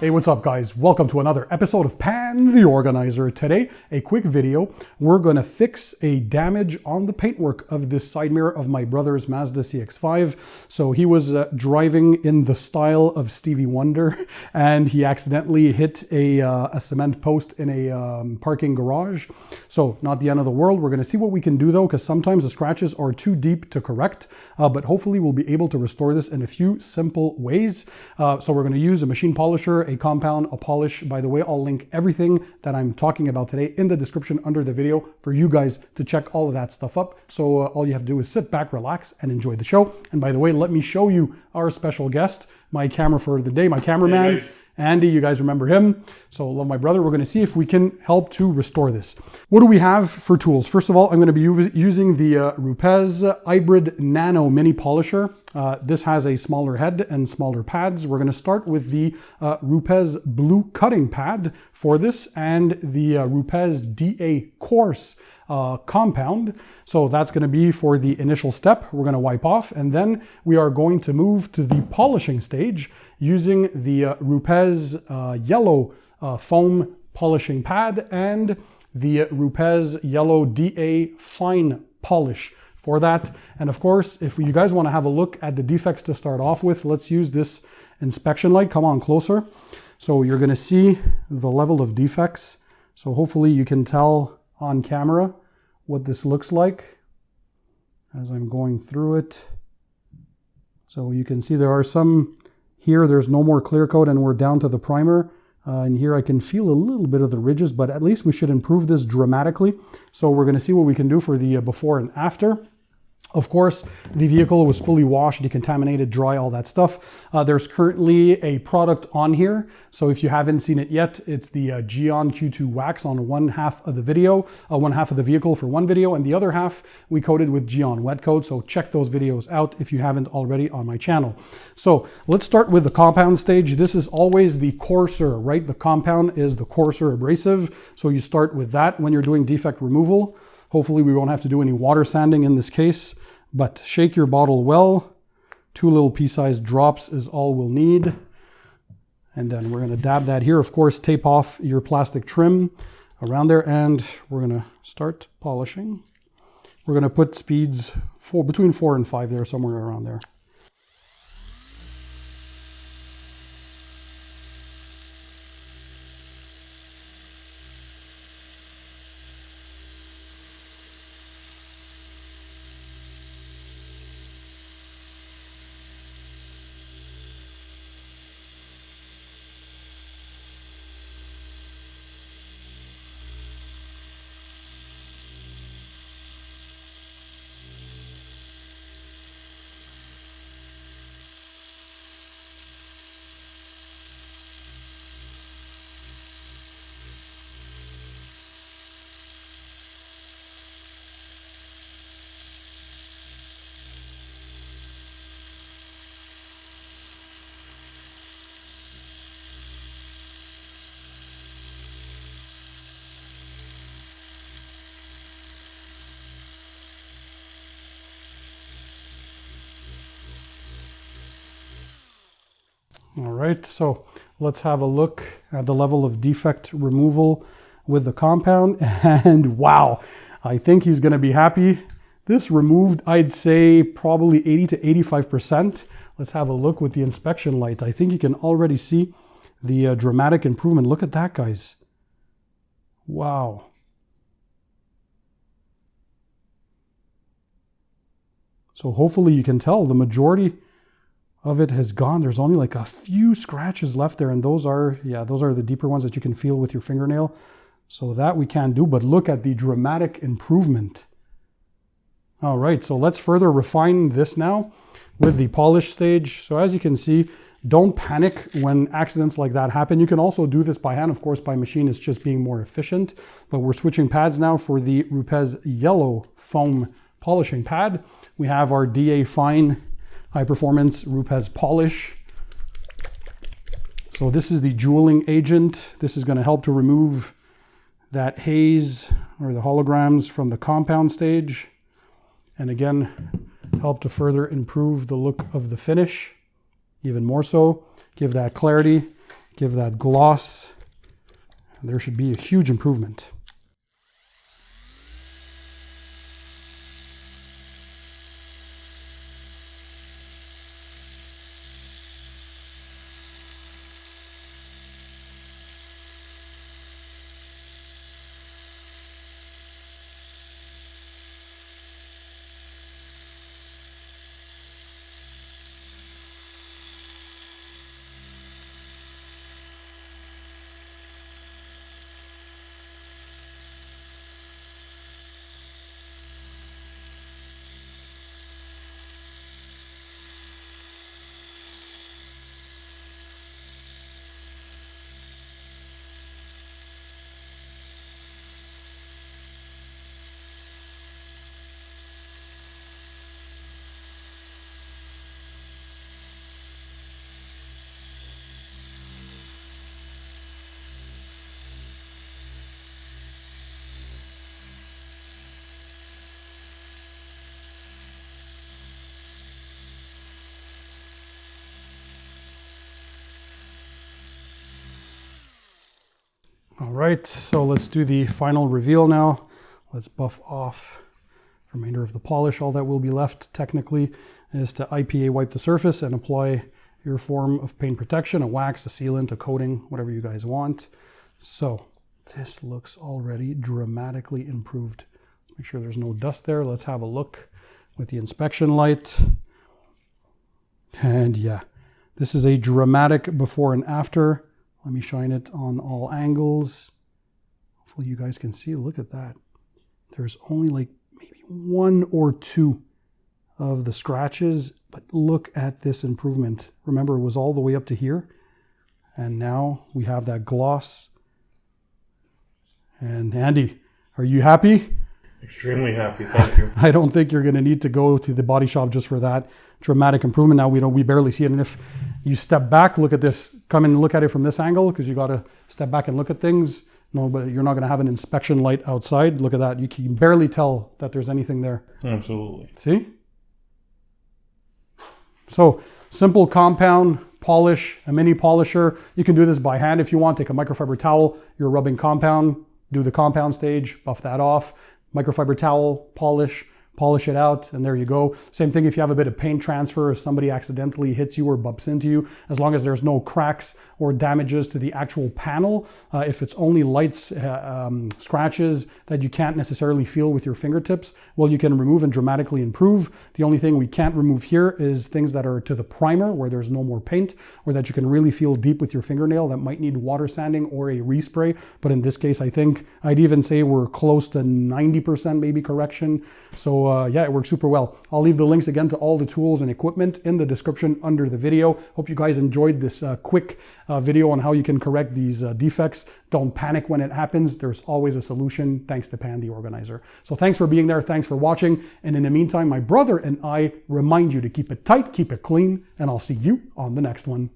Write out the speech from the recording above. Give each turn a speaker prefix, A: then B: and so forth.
A: Hey, what's up guys? Welcome to another episode of Pan TheOrganizer. Today, a quick video. We're going to fix a damage on the paintwork of this side mirror of my brother's Mazda CX-5. So he was driving in the style of Stevie Wonder and he accidentally hit a cement post in a parking garage. So not the end of the world. We're going to see what we can do though, because sometimes the scratches are too deep to correct, but hopefully we'll be able to restore this in a few simple ways. So we're going to use a machine polisher, a compound, a polish. By the way, I'll link everything that I'm talking about today in the description under the video for you guys to check all of that stuff up. So all you have to do is sit back, relax, and enjoy the show. And by the way, let me show you our special guest, my camera for the day, my cameraman. Hey, Andy, you guys remember him. So love my brother. We're going to see if we can help to restore this. What do we have for tools? First of all, I'm going to be using the Rupes Hybrid Nano Mini Polisher. This has a smaller head and smaller pads. We're going to start with the Rupes Blue Cutting Pad for this and the Rupes DA Coarse compound. So that's going to be for the initial step. We're going to wipe off and then we are going to move to the polishing stage using the Rupes Yellow Foam Polishing Pad and the Rupes Yellow DA Fine Polish for that. And of course, if you guys want to have a look at the defects to start off with, let's use this inspection light. Come on closer. So you're going to see the level of defects. So hopefully you can tell on camera what this looks like as I'm going through it. So you can see there are some here, there's no more clear coat and we're down to the primer. And here I can feel a little bit of the ridges, but at least we should improve this dramatically. So we're going to see what we can do for the before and after. Of course, the vehicle was fully washed, decontaminated, dry, all that stuff. There's currently a product on here. So if you haven't seen it yet, it's the Geon Q2 wax on one half of the video, one half of the vehicle for one video, and the other half we coated with Geon wet coat. So check those videos out if you haven't already on my channel. So let's start with the compound stage. This is always the coarser, right? The compound is the coarser abrasive. So you start with that when you're doing defect removal. Hopefully we won't have to do any water sanding in this case, but shake your bottle well. 2 little pea-sized drops is all we'll need. And then we're going to dab that here. Of course, tape off your plastic trim around there and we're going to start polishing. We're going to put speeds between 4 and 5 there, somewhere around there. All right, so let's have a look at the level of defect removal with the compound. And wow, I think he's going to be happy. This removed, I'd say, probably 80 to 85%. Let's have a look with the inspection light. I think you can already see the dramatic improvement. Look at that, guys. Wow. So hopefully you can tell the majority of it has gone. There's only like a few scratches left there, and those are the deeper ones that you can feel with your fingernail. So that we can do, but look at the dramatic improvement. All right, so let's further refine this now with the polish stage. So as you can see, don't panic when accidents like that happen. You can also do this by hand. Of course, by machine, it's just being more efficient. But we're switching pads now for the Rupes Yellow Foam Polishing Pad. We have our DA Fine High Performance Rupes Polish. So this is the jeweling agent. This is going to help to remove that haze or the holograms from the compound stage. And again, help to further improve the look of the finish, even more so. Give that clarity, give that gloss. And there should be a huge improvement. All right, so let's do the final reveal now. Let's buff off the remainder of the polish. All that will be left technically is to IPA wipe the surface and apply your form of paint protection, a wax, a sealant, a coating, whatever you guys want. So this looks already dramatically improved. Make sure there's no dust there. Let's have a look with the inspection light. And yeah, this is a dramatic before and after. Let me shine it on all angles. Hopefully you guys can see, look at that. There's only like maybe 1 or 2 of the scratches, but look at this improvement. Remember, it was all the way up to here. And now we have that gloss. And Andy, are you happy?
B: Extremely happy, thank you.
A: I don't think you're gonna need to go to the body shop just for that dramatic improvement. Now we barely see it. And if you step back, look at this, come and look at it from this angle, because you gotta step back and look at things. No, but you're not gonna have an inspection light outside. Look at that, you can barely tell that there's anything there.
B: Absolutely.
A: See? So simple compound polish, a mini polisher. You can do this by hand if you want. Take a microfiber towel, you're rubbing compound, do the compound stage, buff that off, microfiber towel, polish it out, and there you go. Same thing if you have a bit of paint transfer, if somebody accidentally hits you or bumps into you, as long as there's no cracks or damages to the actual panel. If it's only light scratches that you can't necessarily feel with your fingertips, well, you can remove and dramatically improve. The only thing we can't remove here is things that are to the primer where there's no more paint, or that you can really feel deep with your fingernail that might need water sanding or a respray. But in this case, I think I'd even say we're close to 90% maybe correction. So yeah, it works super well. I'll leave the links again to all the tools and equipment in the description under the video. Hope you guys enjoyed this quick video on how you can correct these defects. Don't panic when it happens. There's always a solution, thanks to Pan TheOrganizer. So thanks for being there. Thanks for watching. And in the meantime, my brother and I remind you to keep it tight, keep it clean, and I'll see you on the next one.